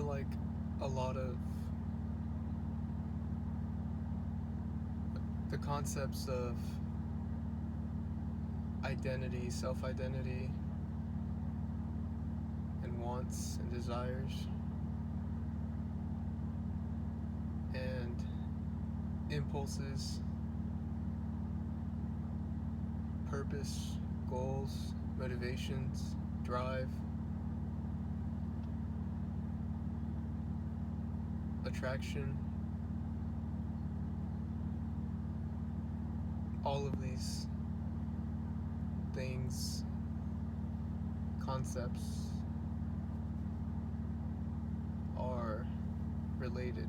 feel like a lot of the concepts of identity, self-identity, and wants and desires and impulses, purpose, goals, motivations, drive, attraction, all of these things, concepts, are related.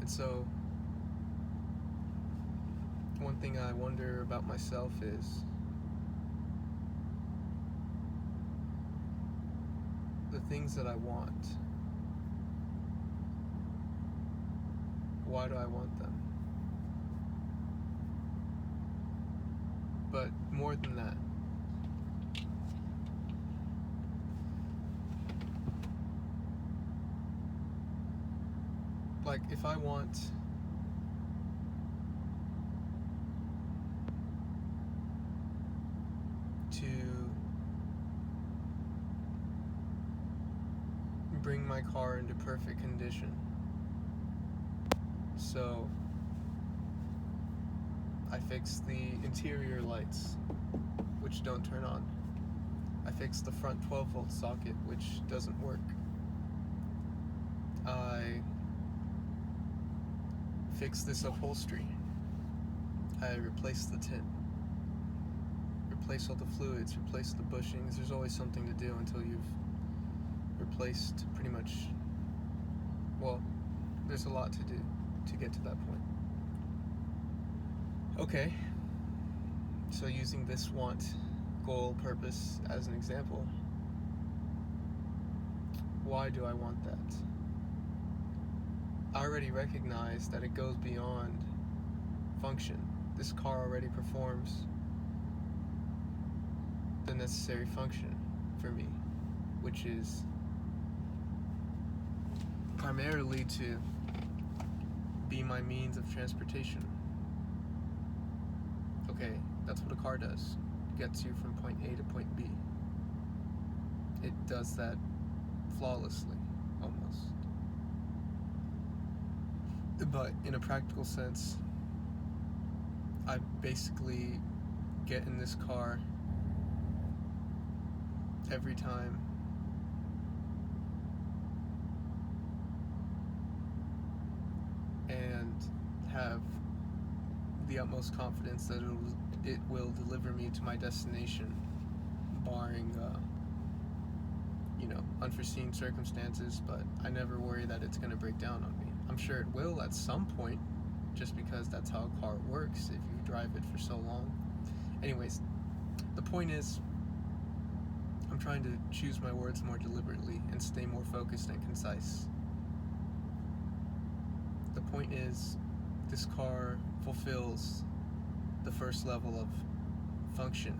And so, one thing I wonder about myself is the things that I want. Why do I want them? But more than that, like if I want to bring my car into perfect condition, so I fix the interior lights, which don't turn on. I fix the front 12-volt socket, which doesn't work. I fix this upholstery. I replace the tint. Replace all the fluids, replace the bushings. There's always something to do until you've replaced pretty much, well, there's a lot to do to get to that point. Okay, so using this want, goal, purpose as an example, why do I want that? I already recognize that it goes beyond function. This car already performs the necessary function for me, which is primarily to be my means of transportation. Okay, that's what a car does. It gets you from point A to point B. It does that flawlessly, almost. But in a practical sense, I basically get in this car every time and have the utmost confidence that it will deliver me to my destination, barring unforeseen circumstances. But I never worry that it's going to break down on me. I'm sure it will at some point, just because that's how a car works if you drive it for so long. Anyways, the point is, I'm trying to choose my words more deliberately and stay more focused and concise. The point is, this car fulfills the first level of function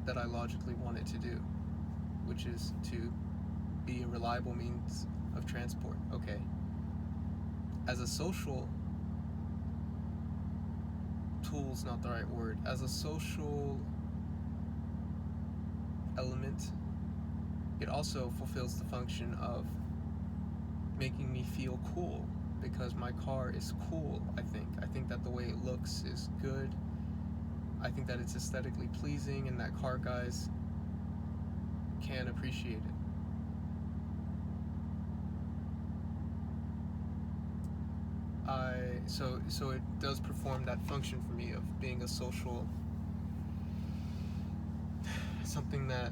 that I logically want it to do, which is to be a reliable means of transport. Okay. As a social tool's not the right word. As a social element, it also fulfills the function of making me feel cool, because my car is cool. I think that the way it looks is good. I think that it's aesthetically pleasing and that car guys can appreciate it. So it does perform that function for me of being a social, something that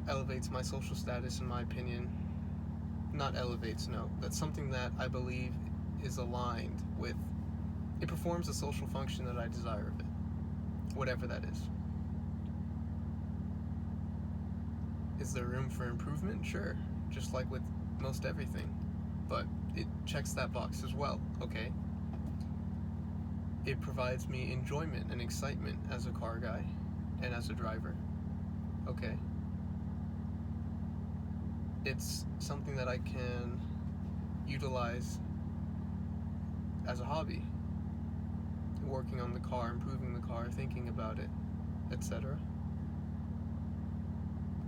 elevates my social status, in my opinion. Not elevates, no. That's something that I believe is aligned with. It performs a social function that I desire of it, whatever that is. Is there room for improvement? Sure, just like with most everything. But it checks that box as well. Okay. It provides me enjoyment and excitement as a car guy and as a driver. Okay. it's something that I can utilize as a hobby. Working on the car, improving the car, thinking about it, etc.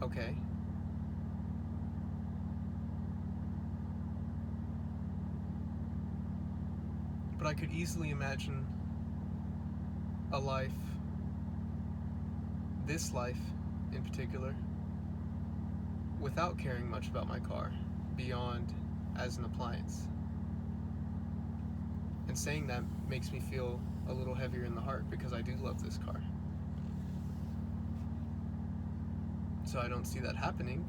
Okay. But I could easily imagine a life, this life in particular, without caring much about my car, beyond as an appliance. And saying that makes me feel a little heavier in the heart because I do love this car. So I don't see that happening,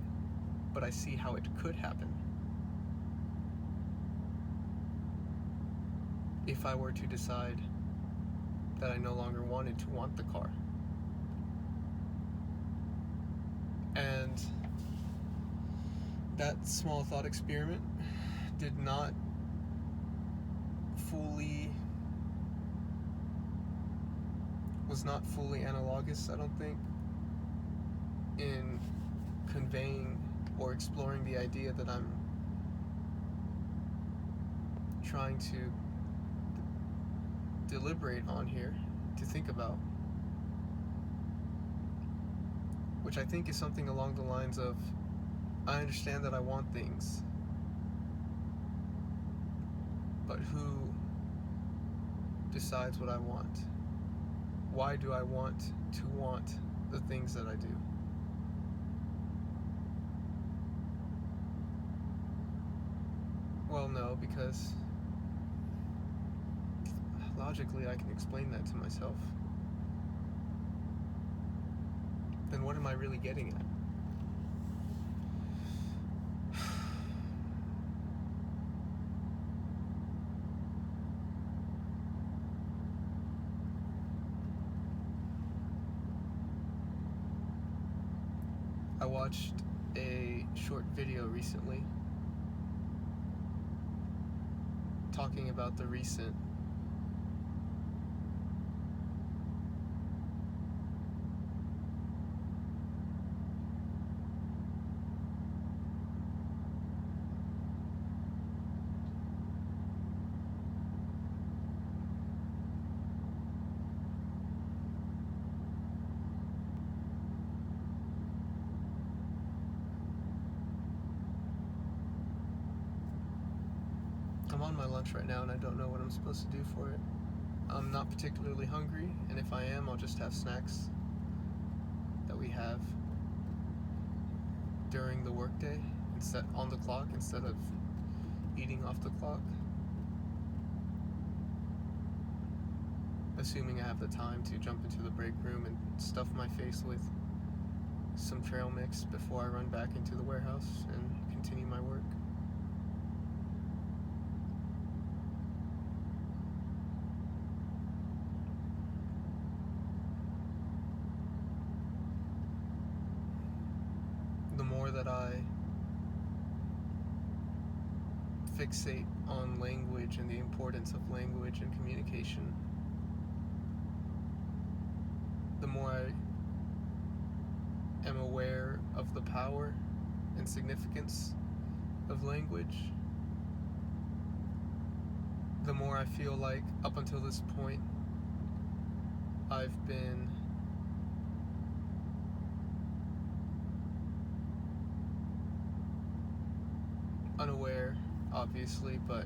but I see how it could happen. If I were to decide that I no longer wanted to want the car. And that small thought experiment did not was not fully analogous, I don't think, in conveying or exploring the idea that I'm trying to deliberate on here, to think about, which I think is something along the lines of, I understand that I want things, but who decides what I want? Why do I want to want the things that I do? Well, no, because logically I can explain that to myself. Then what am I really getting at? I watched a short video recently talking about the recent I'm on my lunch right now and I don't know what I'm supposed to do for it. I'm not particularly hungry, and if I am, I'll just have snacks that we have during the workday instead on the clock instead of eating off the clock. Assuming I have the time to jump into the break room and stuff my face with some trail mix before I run back into the warehouse and continue my work. The more that I fixate on language and the importance of language and communication, the more I am aware of the power and significance of language, the more I feel like up until this point I've been unaware, obviously, but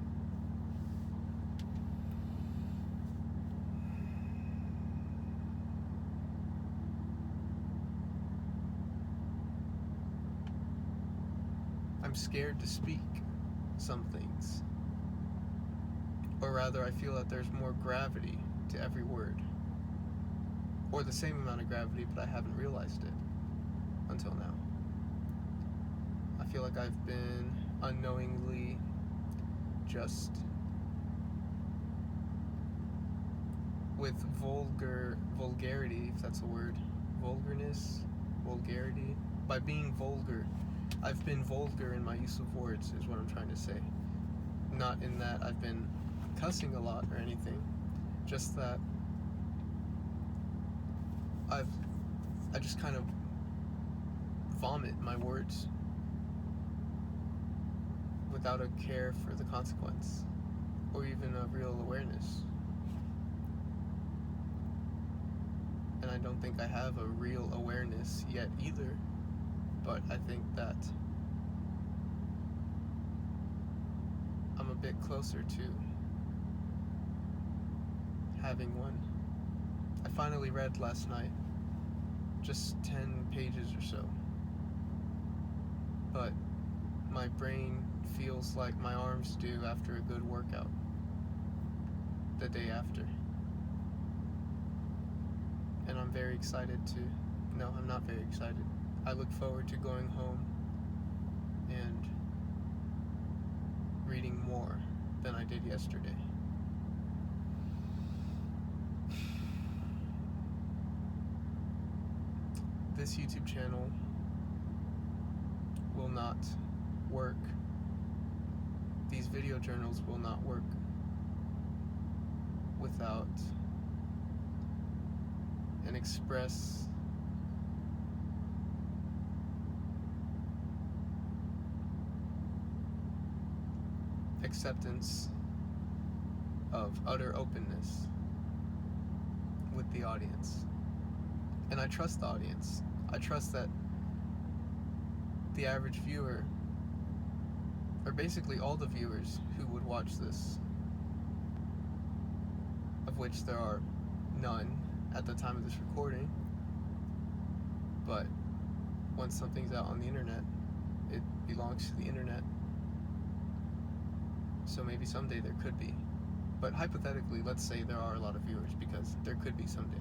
I'm scared to speak some things. Or rather, I feel that there's more gravity to every word. Or the same amount of gravity, but I haven't realized it until now. I feel like I've been unknowingly just with vulgarity, if that's a word, vulgarity, by being vulgar, I've been vulgar in my use of words, is what I'm trying to say. Not in that I've been cussing a lot or anything, just that I just kind of vomit my words. without a care for the consequence or even a real awareness. And I don't think I have a real awareness yet either, but I think that I'm a bit closer to having one. I finally read last night, just 10 pages or so, but my brain feels like my arms do after a good workout the day after. And I'm very excited no, I'm not very excited. I look forward to going home and reading more than I did yesterday. This YouTube channel will not work. These video journals will not work without an express acceptance of utter openness with the audience. And I trust the audience. I trust that the average viewer, or basically all the viewers who would watch this, of which there are none at the time of this recording, but once something's out on the internet, it belongs to the internet. So maybe someday there could be. But hypothetically, let's say there are a lot of viewers, because there could be someday.